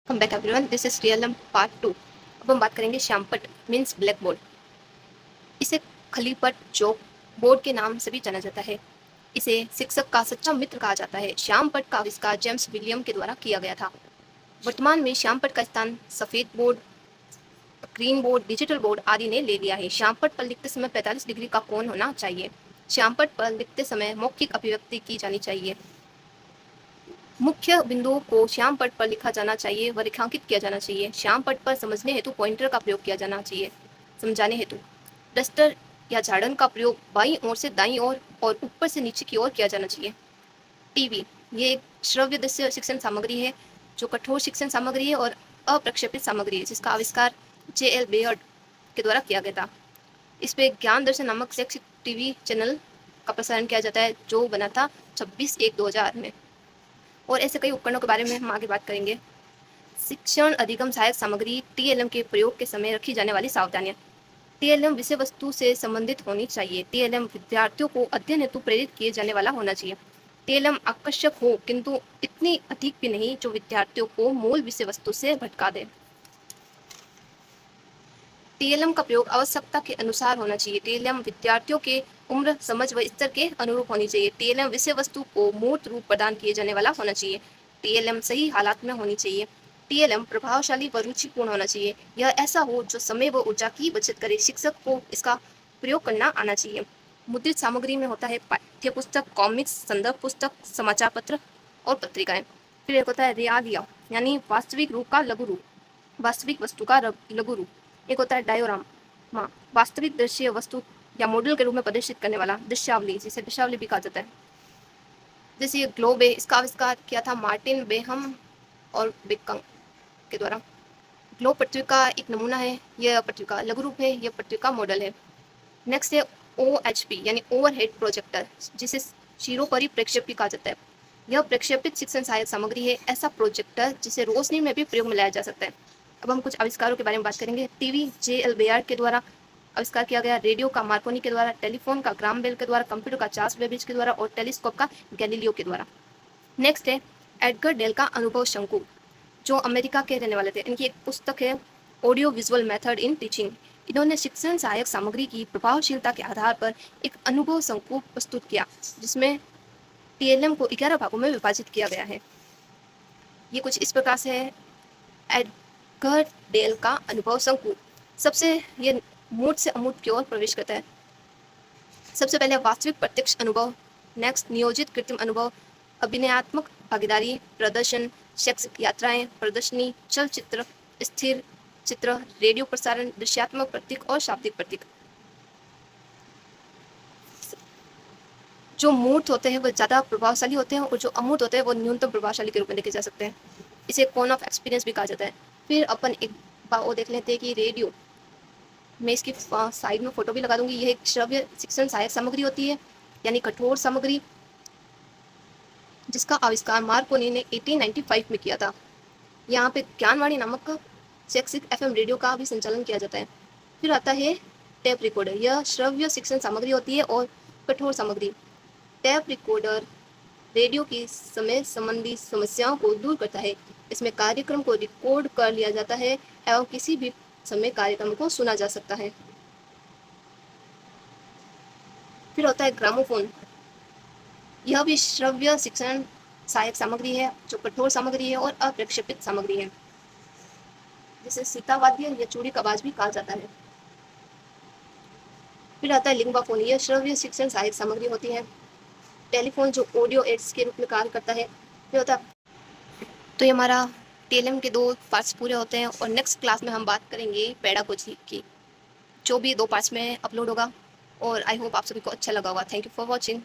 Come back everyone, this is realm part 2। अब हम बात करेंगे श्यामपट्ट मीन्स ब्लैक बोर्ड। इसे खलीपट चौक बोर्ड के नाम से भी जाना जाता है। इसे शिक्षक का सच्चा मित्र कहा जाता है। श्यामपट्ट का आविष्कार जेम्स विलियम के द्वारा किया गया था। वर्तमान में श्यामपट्ट का स्थान सफ़ेद board, green board, digital board आदि ने ले लिया है। श्यामपट्ट पर लिखते समय 45 डिग्री का कोण होना चाहिए। श्यामपट्ट पर लिखते समय मौखिक अभिव्यक्ति की जानी चाहिए। मुख्य बिंदुओं को श्यामपट्ट पर लिखा जाना चाहिए व रेखांकित किया जाना चाहिए। श्यामपट्ट पर समझने हेतु पॉइंटर का प्रयोग किया जाना चाहिए। समझाने हेतु डस्टर या झाड़न का प्रयोग बाईं ओर से दाईं ओर और ऊपर से नीचे की ओर किया जाना चाहिए। टीवी ये एक श्रव्य दृश्य शिक्षण सामग्री है जो कठोर शिक्षण सामग्री है और अप्रक्षेपित सामग्री है, जिसका आविष्कार J.L. बेयर्ड के द्वारा किया गया था। इस पे ज्ञान दर्शन नामक शैक्षिक टीवी चैनल का प्रसारण किया जाता है जो बना था 26/1/2000 में। और ऐसे कई उपकरणों के बारे में हम आगे बात करेंगे। शिक्षण अधिगम सहायक सामग्री टीएलएम के प्रयोग के समय रखी जाने वाली सावधानियां। टीएलएम विषय वस्तु से संबंधित होनी चाहिए। टीएलएम विद्यार्थियों को अध्ययन हेतु प्रेरित किए जाने वाला होना चाहिए। टीएलएम आकर्षक हो किंतु इतनी अधिक भी नहीं जो विद्यार्थियों को मूल विषय वस्तु से भटका दे। टीएलएम का प्रयोग आवश्यकता के अनुसार होना चाहिए। टीएलएम विद्यार्थियों के उम्र, समझ व स्तर के अनुरूप होनी चाहिए। टीएलएम विषय वस्तु को मूर्त रूप प्रदान किए जाने वाला होना चाहिए। टीएलएम सही हालात में होनी चाहिए। टीएलएम प्रभावशाली व रुचिपूर्ण होना चाहिए। यह ऐसा हो जो समय व ऊर्जा की बचत करे। शिक्षक को इसका प्रयोग करना आना चाहिए। मुद्रित सामग्री में होता है पाठ्य पुस्तक, कॉमिक्स, संदर्भ पुस्तक, समाचार पत्र और पत्रिकाएं। फिर एक होता है रियालिया यानी वास्तविक रूप का लघु रूप, वास्तविक वस्तु का लघु रूप। एक होता है डायोरामा, वास्तविक दृश्य वस्तु या मॉडल के रूप में प्रदर्शित करने वाला। दृश्यावली, जिसे दृश्यावली भी कहा जाता है। जैसे ये ग्लोब है, इसका आविष्कार किया था मार्टिन बेहम और बेकंग के द्वारा। ग्लोब पृथ्वी का एक नमूना है, यह पृथ्वी का लघु रूप है, यह पृथ्वी का मॉडल है। नेक्स्ट है OHP यानी ओवरहेड प्रोजेक्टर, जिसे शिरोपरि प्रक्षेप भी कहा जाता है। यह प्रक्षेपित शिक्षण सहायक सामग्री है, ऐसा प्रोजेक्टर जिसे रोशनी में भी प्रयोग में लाया जा सकता है। अब हम कुछ आविष्कारों के बारे में बात करेंगे। TV J.L. बेयर्ड के द्वारा आविष्कार किया गया। रेडियो का मार्कोनी के द्वारा, टेलीफोन का ग्राम बेल के द्वारा, कंप्यूटर का चार्ल्स बेबेज के द्वारा और टेलीस्कोप का गैलीलियो के द्वारा। नेक्स्ट है एडगर डेल का अनुभव शंकु, जो अमेरिका के रहने वाले थे। इनकी एक पुस्तक है audio visual method in teaching. इन्होंने शिक्षण सहायक सामग्री की प्रभावशीलता के आधार पर एक अनुभव शंकु प्रस्तुत किया, जिसमें टीएलएम को 11 भागों में विभाजित किया गया है। ये कुछ इस प्रकार से है। एडगर डेल का अनुभव शंकु सबसे ये मूर्त से अमूर्त की ओर प्रवेश करता है। सबसे पहले वास्तविक प्रत्यक्ष अनुभव, नेक्स्ट नियोजित कृत्रिम अनुभव, अभिनयात्मक भागीदारी, प्रदर्शन, शैक्षिक यात्राएं, प्रदर्शनी, चलचित्र, स्थिर चित्र, रेडियो प्रसारण, दृश्यात्मक प्रतीक और शाब्दिक प्रतीक। जो मूर्त होते हैं वो ज़्यादा प्रभावशाली होते हैं और जो अमूर्त होते हैं वो न्यूनतम प्रभावशाली के रूप में देखे जा सकते हैं। इसे कोन ऑफ एक्सपीरियंस भी कहा जाता है। फिर अपन एक बार वो देख लेते हैं कि रेडियो, मैं इसकी साइड में फोटो भी लगा दूंगी। यह एक श्रव्य शिक्षण सहायक सामग्री होती है, यानी कठोर सामग्री, जिसका आविष्कार मार्कोनी ने 1895 में किया था। यहाँ पे ज्ञानवाणी नामक शैक्षिक FM रेडियो का भी संचालन किया जाता है। फिर आता है टेप रिकॉर्डर, यह श्रव्य शिक्षण सामग्री होती है और कठोर सामग्री। टेप रिकॉर्डर रेडियो की समय संबंधी समस्याओं को दूर करता है। इसमें कार्यक्रम को रिकॉर्ड कर लिया जाता है एवं किसी भी समय कार्यक्रम को सुना जा सकता है। फिर होता है ग्रामोफोन, यह भी श्रव्य शिक्षण सहायक सामग्री है जो कठोर सामग्री है और अप्रक्षेपित सामग्री है, जिसे सीतावाद्य या चूड़ी का आवाज भी कहा जाता है। फिर आता है लिंग्वाफोन, यह श्रव्य शिक्षण सहायक सामग्री होती है। टेलीफोन जो ऑडियो एड्स के रूप में कार्य करता है। फिर होता है, तो ये हमारा टीएलएम के 2 पार्ट्स पूरे होते हैं और नेक्स्ट क्लास में हम बात करेंगे पेडागोजी की, जो भी 2 पार्ट्स में अपलोड होगा। और आई होप आप सभी को अच्छा लगा होगा। Thank you for watching.